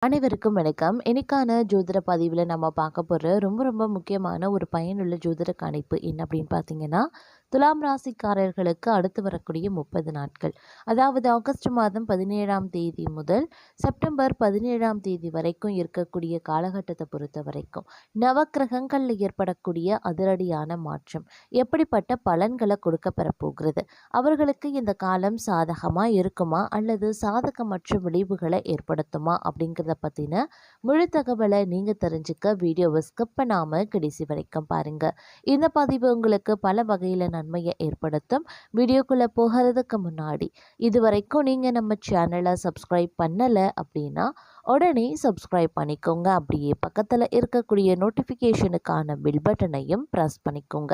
அனைவருக்கும் வணக்கம். இன்னைக்கான ஜோதிட பதிவில் நம்ம பார்க்க போகிற ரொம்ப ரொம்ப முக்கியமான ஒரு பயனுள்ள ஜோதிட கணிப்பு என்ன அப்படின்னு பார்த்தீங்கன்னா, துலாம் ராசிக்காரர்களுக்கு அடுத்து வரக்கூடிய 30 நாட்கள், அதாவது ஆகஸ்ட் மாதம் 17ஆம் தேதி முதல் செப்டம்பர் 17ஆம் தேதி வரைக்கும் இருக்கக்கூடிய காலகட்டத்தை பொறுத்த வரைக்கும் நவக்கிரகங்களில் ஏற்படக்கூடிய அதிரடியான மாற்றம் எப்படிப்பட்ட பலன்களை கொடுக்க பெறப்போகிறது, அவர்களுக்கு இந்த காலம் சாதகமாக இருக்குமா அல்லது சாதகமற்ற விளைவுகளை ஏற்படுத்துமா அப்படிங்கிறத பற்றின முழு தகவலை நீங்கள் தெரிஞ்சுக்க வீடியோவை ஸ்கிப் பண்ணாமல் கடைசி வரைக்கும் பாருங்கள். இந்த பதிவு உங்களுக்கு பல வகையில் நன்மையை ஏற்படுத்தும். வீடியோக்குள்ளே போகிறதுக்கு முன்னாடி இதுவரைக்கும் நீங்கள் நம்ம சேனலை சப்ஸ்கிரைப் பண்ணலை அப்படின்னா உடனே சப்ஸ்கிரைப் பண்ணிக்கோங்க. அப்படியே பக்கத்தில் இருக்கக்கூடிய நோட்டிஃபிகேஷனுக்கான பில் பட்டனையும் ப்ரெஸ் பண்ணிக்கோங்க.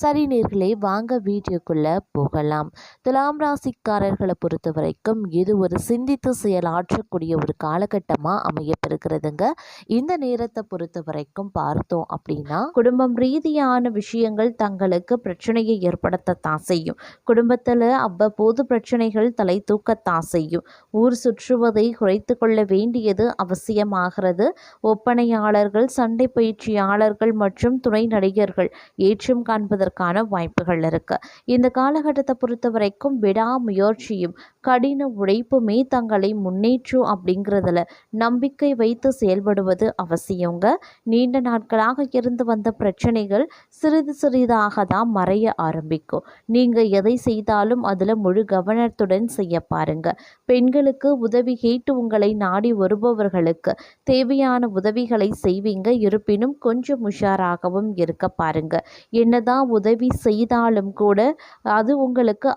சரி நேர்களே, வாங்க வீடியோக்குள்ளே போகலாம். துலாம் ராசிக்காரர்களை பொறுத்த வரைக்கும் இது ஒரு சிந்தித்து செயலாற்றக்கூடிய ஒரு காலகட்டமாக அமையப்பெறுகிறதுங்க. இந்த நேரத்தை பொறுத்த வரைக்கும் பார்த்தோம் அப்படின்னா, குடும்பம் ரீதியான விஷயங்கள் தங்களுக்கு பிரச்சனையை ஏற்படுத்தத்தான் செய்யும். குடும்பத்தில் அவ்வப்போது பிரச்சனைகள் தலை தூக்கத்தான் செய்யும். ஊர் சுற்றுவதை குறைத்து கொள்ள வேண்டியது அவசியமாகிறது. ஒப்பனையாளர்கள், சண்டை பயிற்சியாளர்கள் மற்றும் துணை நடிகர்கள் ஏற்றம் காண்பதற்கான வாய்ப்புகள் இருக்கு. இந்த காலகட்டத்தை பொறுத்த வரைக்கும் விடாமுயற்சியும் கடின உழைப்புமே தங்களை முன்னேற்றும் அப்படிங்கிறதுல நம்பிக்கை வைத்து செயல்படுவது அவசியங்க. நீண்ட நாட்களாக இருந்து வந்த பிரச்சனைகள் சிறிது சிறிதாக தான் மறைய ஆரம்பிக்கும். நீங்கள் எதை செய்தாலும் அதில் முழு கவனத்துடன் செய்ய பாருங்க. பெண்களுக்கு உதவி கேட்டு உங்களை நாடி வருபவர்களுக்கு தேவையான உதவிகளை செய்வீங்க. இருப்பினும் கொஞ்சம் உஷாராகவும் இருக்க பாருங்க. என்னதான் உதவி செய்தாலும் கூட அது உங்களுக்கு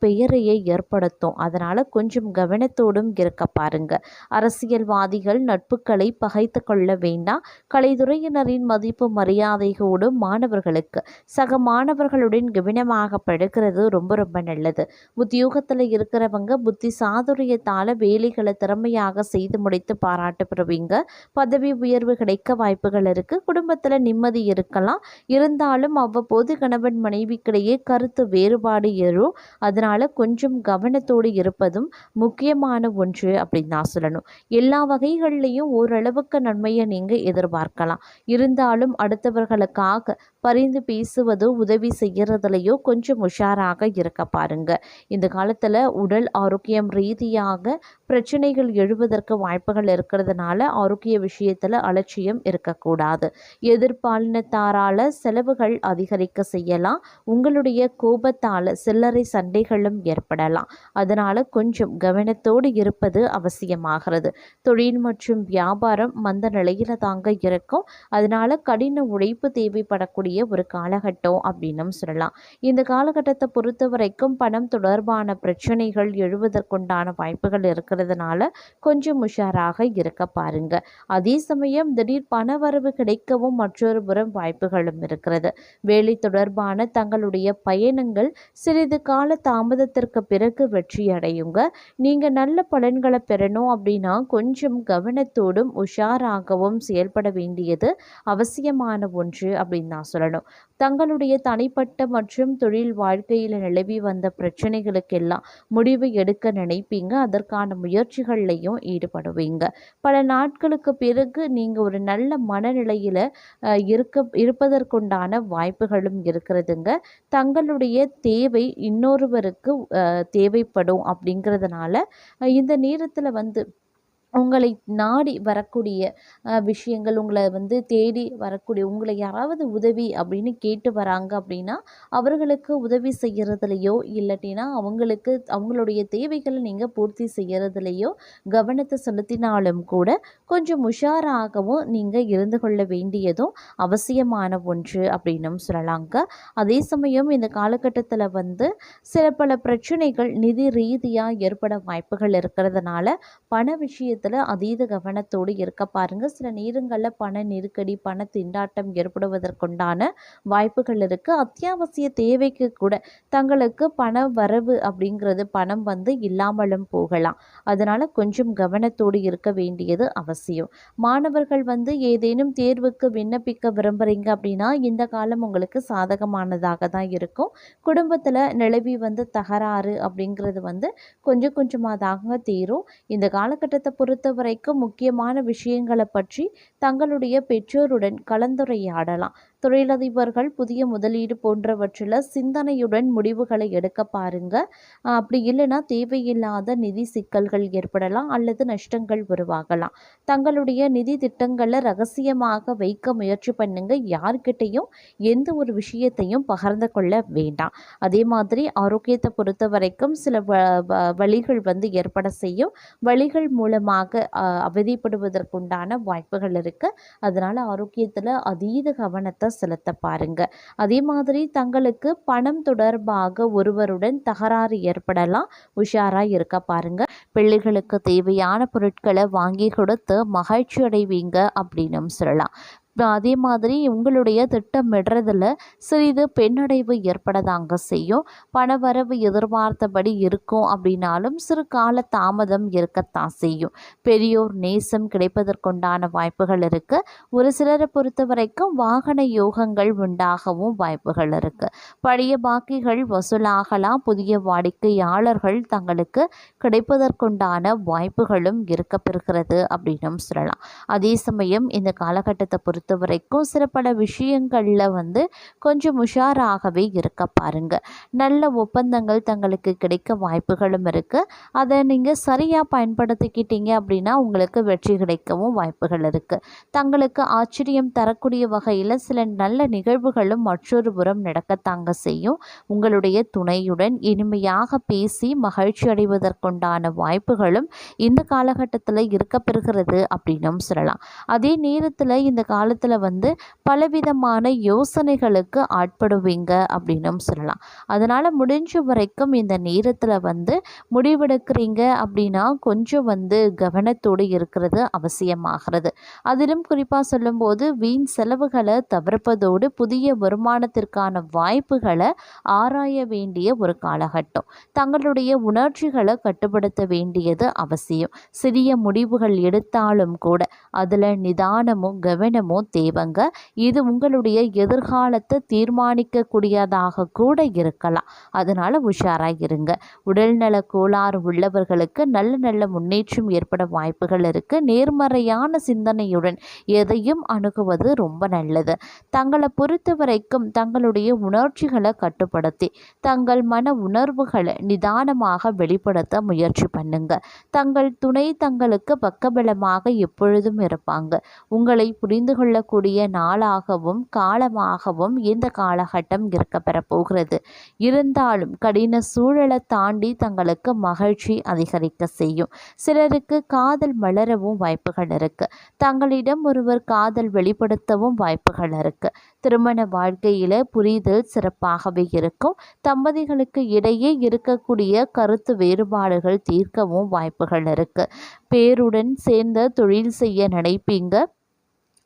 பெயரையே ஏற்படுத்தும். அதனால கொஞ்சம் கவனத்தோடும் இருக்க பாருங்க. அரசியல்வாதிகள் நட்புகளை பகைத்து கொள்ள வேண்டாம். கலைத்துறையினரின் மதிப்பு மரியாதையோடும் மாணவர்களுக்கு சக மாணவர்களுடன் கவனமாக படுக்கிறது ரொம்ப ரொம்ப நல்லது. உத்தியோகத்தில் இருக்கிறவங்க புத்தி சாதுரியத்தால் வேலைகளை திறமையாக செய்து முடித்து பாராட்டு பெறுவீங்க. பதவி உயர்வு கிடைக்க வாய்ப்புகள் இருக்கு. குடும்பத்தில் நிம்மதி இருக்கலாம். இருந்தாலும் அவ்வப்போது கணவன் மனைவிக்கிடையே கருத்து வேறுபாடு ஏறும். அதனால கொஞ்சம் கவனத்தோடு இருப்பதும் முக்கியமான ஒன்று அப்படின்னு நான் சொல்லணும். எல்லா வகைகள்லையும் ஓரளவுக்கு நன்மையை நீங்கள் எதிர்பார்க்கலாம். இருந்தாலும் அடுத்தவர்களுக்காக பரிந்து பேசுவதோ உதவி செய்கிறதுலையோ கொஞ்சம் உஷாராக இருக்க பாருங்க. இந்த காலத்தில் உடல் ஆரோக்கியம் ரீதியாக பிரச்சனைகள் எழுவதற்கு வாய்ப்புகள் இருக்கிறதுனால ஆரோக்கிய விஷயத்தில் அலட்சியம் இருக்கக்கூடாது. எதிர்பாலினத்தாரால் செலவுகள் அதிகரிக்க செய்யலாம். உங்களுடைய கோபத்தால் சில்லறை சண்டைகளும் ஏற்படலாம். அதனால கொஞ்சம் கவனத்தோடு இருப்பது அவசியமாகிறது. தொழில் மற்றும் வியாபாரம் மந்த நிலையில தாங்க இருக்கும். அதனால கடின உழைப்பு தேவைப்படக்கூடிய ஒரு காலகட்டம் அப்படின்னு சொல்லலாம். இந்த காலகட்டத்தை பொறுத்த வரைக்கும் பணம் தொடர்பான பிரச்சனைகள் எழுவதற்குண்டான வாய்ப்புகள் இருக்கிறதுனால கொஞ்சம் உஷாராக இருக்க பாருங்க. அதே சமயம் திடீர் பணவரவு கிடைக்கவும் மற்றொரு புறம் வாய்ப்புகளும் இருக்கிறது. வேலை தொடர்பான தங்களுடைய பயணங்கள் சிறிது கால தாமதத்திற்கு பிறகு வெற்றி அடையுங்க. நீங்க நல்ல பலன்களை பெறணும் அப்படின்னா கொஞ்சம் கவனத்தோடும் உஷாராகவும் செயல்பட வேண்டியது அவசியமான ஒன்று அப்படின்னு நான் சொல்லணும். தங்களுடைய தனிப்பட்ட மற்றும் தொழில் வாழ்க்கையில் நிலவி வந்த பிரச்சனைகளுக்கெல்லாம் முடிவு எடுக்க நினைப்பீங்க. அதற்கான முயற்சிகள்லையும் ஈடுபடுவீங்க. பல நாட்களுக்கு பிறகு நீங்கள் ஒரு நல்ல மனநிலையில் இருப்பதற்குண்டான வாய்ப்புகளும் இருக்கிறதுங்க. தங்களுடைய தேவை இன்னொருவருக்கு தேவைப்படும் அப்படிங்கிறதுனால இந்த நேரத்தில் உங்களை நாடி வரக்கூடிய விஷயங்கள், உங்களை தேடி வரக்கூடிய உங்களை யாராவது உதவி அப்படின்னு கேட்டு வராங்க அப்படின்னா அவர்களுக்கு உதவி செய்கிறதுலையோ இல்லாட்டினா அவங்களுடைய தேவைகளை நீங்கள் பூர்த்தி செய்கிறதுலையோ கவனத்தை செலுத்தினாலும் கூட கொஞ்சம் உஷாராகவும் நீங்கள் இருந்து கொள்ள வேண்டியதும் அவசியமான ஒன்று அப்படின்னும் சொல்லலாங்க. அதே சமயம் இந்த காலகட்டத்தில் சில பல பிரச்சனைகள் நிதி ரீதியாக ஏற்பட வாய்ப்புகள் இருக்கிறதுனால பண விஷயத்தில் அதீத கவனத்தோடு இருக்க பாருங்க. சில நேரங்களில் பண நெருக்கடி, பண திண்டாட்டம் ஏற்படுவதற்குண்டான வாய்ப்புகள் இருக்கு. அத்தியாவசிய தேவைக்கு கூட தங்களுக்கு பண வரவு அப்படிங்கிறது பணம் இல்லாமலும் போகலாம். அதனால கொஞ்சம் கவனத்தோடு இருக்க வேண்டியது அவசியம். மாணவர்கள் ஏதேனும் தேர்வுக்கு விண்ணப்பிக்க விரும்புறீங்க அப்படின்னா இந்த காலம் உங்களுக்கு சாதகமானதாக தான் இருக்கும். குடும்பத்தில் நிலவி தகராறு அப்படிங்கிறது கொஞ்சம் கொஞ்சமாக தாங்க தீரும். இந்த காலகட்டத்தை பொறுத்த வரைக்கும் முக்கியமான விஷயங்களை பற்றி தங்களுடைய பெற்றோருடன் கலந்துரையாடலாம். தொழிலதிபர்கள் புதிய முதலீடு போன்றவற்றில் சிந்தனையுடன் முடிவுகளை எடுக்க பாருங்க. அப்படி இல்லைன்னா தேவையில்லாத நிதி சிக்கல்கள் ஏற்படலாம் அல்லது நஷ்டங்கள் உருவாகலாம். தங்களுடைய நிதி திட்டங்களை ரகசியமாக வைக்க முயற்சி பண்ணுங்க. யார்கிட்டையும் எந்த ஒரு விஷயத்தையும் பகிர்ந்து கொள்ள வேண்டாம். அதே மாதிரி ஆரோக்கியத்தை பொறுத்த வரைக்கும் சில வழிகள் ஏற்பட செய்யும். வழிகள் மூலமாக அவதிப்படுவதற்குண்டான வாய்ப்புகள் இருக்கு. அதனால ஆரோக்கியத்தில் அதீத கவனத்தை செலுத்த பாருங்க. அதே மாதிரி தங்களுக்கு பணம் தொடர்பாக ஒருவருடன் தகராறு ஏற்படலாம். உஷாரா இருக்க பாருங்க. பிள்ளைகளுக்கு தேவையான பொருட்களை வாங்கி கொடுத்து மகிழ்ச்சி அடைவீங்க அப்படின்னு சொல்லலாம். அதே மாதிரி உங்களுடைய திட்டமிடுறதுல சிறிது பின்னடைவு ஏற்படதாங்க செய்யும். பணவரவு எதிர்பார்த்தபடி இருக்கும் அப்படின்னாலும் சிறு கால தாமதம் இருக்கத்தான் செய்யும். பெரியோர் நேசம் கிடைப்பதற்குண்டான வாய்ப்புகள் இருக்கு. ஒரு சிலரை பொறுத்த வரைக்கும் வாகன யோகங்கள் உண்டாகவும் வாய்ப்புகள் இருக்கு. பழைய பாக்கிகள் வசூலாகலாம். புதிய வாடிக்கையாளர்கள் தங்களுக்கு கிடைப்பதற்குண்டான வாய்ப்புகளும் இருக்கப்பெறுகிறது அப்படின்னு சொல்லலாம். அதே சமயம் இந்த காலகட்டத்தை பொறுத்த வரைக்கும் சில பல விஷயங்களில் கொஞ்சம் உஷாராகவே இருக்க பாருங்க. நல்ல ஒப்பந்தங்கள் தங்களுக்கு கிடைக்க வாய்ப்புகளும் இருக்கு. அதை நீங்கள் சரியாக பயன்படுத்திக்கிட்டீங்க அப்படின்னா உங்களுக்கு வெற்றி கிடைக்கவும் வாய்ப்புகள் இருக்கு. தங்களுக்கு ஆச்சரியம் தரக்கூடிய வகையில் சில நல்ல நிகழ்வுகளும் மற்றொரு புறம் நடக்கத்தாங்க செய்யும். உங்களுடைய துணையுடன் இனிமையாக பேசி மகிழ்ச்சி அடைவதற்குண்டான வாய்ப்புகளும் இந்த காலகட்டத்தில் இருக்கப்பெறுகிறது அப்படின்னும் சொல்லலாம். அதே நேரத்தில் இந்த காலத்தில் பலவிதமான யோசனைகளுக்கு ஆட்படுவீங்க அப்படின்னும் சொல்லலாம். அதனால் முடிஞ்ச வரைக்கும் இந்த நேரத்தில் முடிவெடுக்கிறீங்க அப்படின்னா கொஞ்சம் கவனத்தோடு இருக்கிறது அவசியமாகிறது. அதிலும் குறிப்பாக சொல்லும்போது வீண் செலவுகளை தவிர்ப்பதோடு புதிய வருமானத்திற்கான வாய்ப்புகளை ஆராய வேண்டிய ஒரு காலகட்டம். தங்களுடைய உணர்ச்சிகளை கட்டுப்படுத்த வேண்டியது அவசியம். சிறிய முடிவுகள் எடுத்தாலும் கூட அதில் நிதானமும் கவனமும் தேவைங்க. இது உங்களுடைய எதிர்காலத்தை தீர்மானிக்கக்கூடியதாக கூட இருக்கலாம். அதனால உஷாராக இருங்க. உடல்நல கோளாறு உள்ளவர்களுக்கு நல்ல நல்ல முன்னேற்றம் ஏற்பட வாய்ப்புகள் இருக்கு. நேர்மறையான சிந்தனையுடன் எதையும் அணுகுவது ரொம்ப நல்லது. தங்களை பொறுத்த வரைக்கும் தங்களுடைய உணர்ச்சிகளை கட்டுப்படுத்தி தங்கள் மன உணர்வுகளை நிதானமாக வெளிப்படுத்த முயற்சி பண்ணுங்க. தங்கள் துணை தங்களுக்கு பக்கபலமாக எப்பொழுதும் இருப்பாங்க. உங்களை புரிந்து கொள்ளக்கூடிய நாளாகவும் காலமாகவும் இந்த காலகட்டம் இருக்கப்பெற போகிறது. இருந்தாலும் கடின சூழலை தாண்டி தங்களுக்கு மகிழ்ச்சி அதிகரிக்க செய்யும். சிலருக்கு காதல் மலரவும் வாய்ப்புகள் இருக்கு. தங்களிடம் ஒருவர் காதல் வெளிப்படுத்தவும் வாய்ப்புகள் இருக்கு. திருமண வாழ்க்கையில புரிதல் சிறப்பாகவே இருக்கும். தம்பதிகளுக்கு இடையே இருக்கக்கூடிய கருத்து வேறுபாடுகள் தீர்க்கவும் வாய்ப்புகள் இருக்கு. பேருடன் சேர்ந்து தொழில் செய்ய நினைப்பீங்க.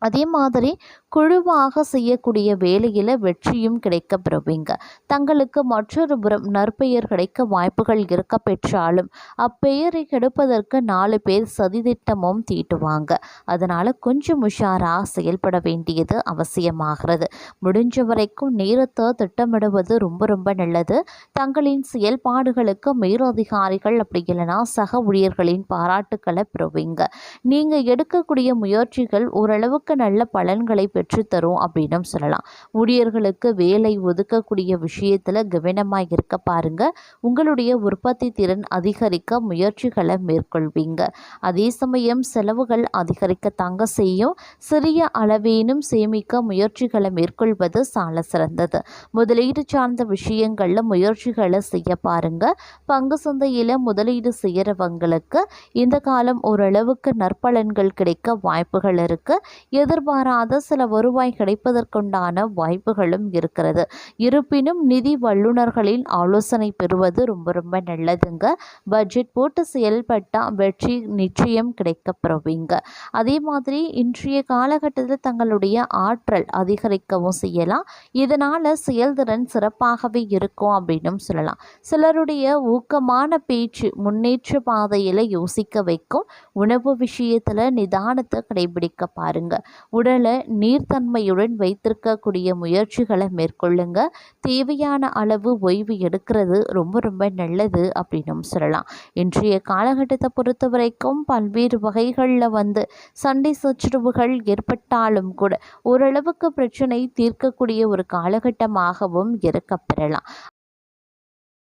அதே மாதிரி குழுவாக செய்யக்கூடிய வேலையில் வெற்றியும் கிடைக்க பெறுவீங்க. தங்களுக்கு மற்றொரு புறம் நற்பெயர் கிடைக்க வாய்ப்புகள் இருக்க பெற்றாலும் அப்பெயரை கெடுப்பதற்கு 4 பேர் சதித்திட்டமும் தீட்டுவாங்க. அதனால் கொஞ்சம் உஷாராக செயல்பட வேண்டியது அவசியமாகிறது. முடிஞ்ச வரைக்கும் நேரத்தை திட்டமிடுவது ரொம்ப ரொம்ப நல்லது. தங்களின் செயல்பாடுகளுக்கு மேலதிகாரிகள் அப்படி இல்லைன்னா சக ஊழியர்களின் பாராட்டுக்களை பெறுவீங்க. நீங்கள் எடுக்கக்கூடிய முயற்சிகள் ஓரளவுக்கு நல்ல பலன்களை பெற்றுத்தரும் அப்படின்னு சொல்லலாம். ஊழியர்களுக்கு வேலை ஒதுக்கக்கூடிய விஷயத்துல கவனமாக இருக்க பாருங்க. உங்களுடைய உற்பத்தி திறன் அதிகரிக்க முயற்சிகளை மேற்கொள்வீங்க. அதே சமயம் செலவுகள் அதிகரிக்க தாங்க செய்யும். சிறிய அளவேனும் சேமிக்க முயற்சிகளை மேற்கொள்வது சால சிறந்தது. முதலீடு சார்ந்த விஷயங்கள்ல முயற்சிகளை செய்ய பாருங்க. பங்கு சந்தையில முதலீடு செய்யறவங்களுக்கு இந்த காலம் ஓரளவுக்கு நற்பலன்கள் கிடைக்க வாய்ப்புகள் இருக்கு. எதிர்பாராத சில வருவாய் கிடைப்பதற்குண்டான வாய்ப்புகளும் இருக்கிறது. இருப்பினும் நிதி வல்லுநர்களின் ஆலோசனை பெறுவது ரொம்ப ரொம்ப நல்லதுங்க. பட்ஜெட் போட்டு செயல்பட்டால் வெற்றி நிச்சயம் கிடைக்க பெறுவீங்க. அதே மாதிரி இன்றைய காலகட்டத்தில் தங்களுடைய ஆற்றல் அதிகரிக்கவும் செய்யலாம். இதனால் செயல்திறன் சிறப்பாகவே இருக்கும் அப்படின்னு சொல்லலாம். சிலருடைய ஊக்கமான பேச்சு முன்னேற்ற பாதையில் யோசிக்க வைக்கும். உணவு விஷயத்தில் நிதானத்தை கடைபிடிக்க பாருங்க. உடலை நீர்த்தன்மையுடன் வைத்திருக்கக்கூடிய முயற்சிகளை மேற்கொள்ளுங்க. தேவையான அளவு ஓய்வு எடுக்கிறது ரொம்ப ரொம்ப நல்லது அப்படின்னு சொல்லலாம். இன்றைய காலகட்டத்தை பொறுத்த வரைக்கும் பல்வேறு வகைகளில் சண்டை சச்சரவுகள் ஏற்பட்டாலும் கூட ஓரளவுக்கு பிரச்சனை தீர்க்கக்கூடிய ஒரு காலகட்டமாகவும் இருக்கப்பெறலாம்.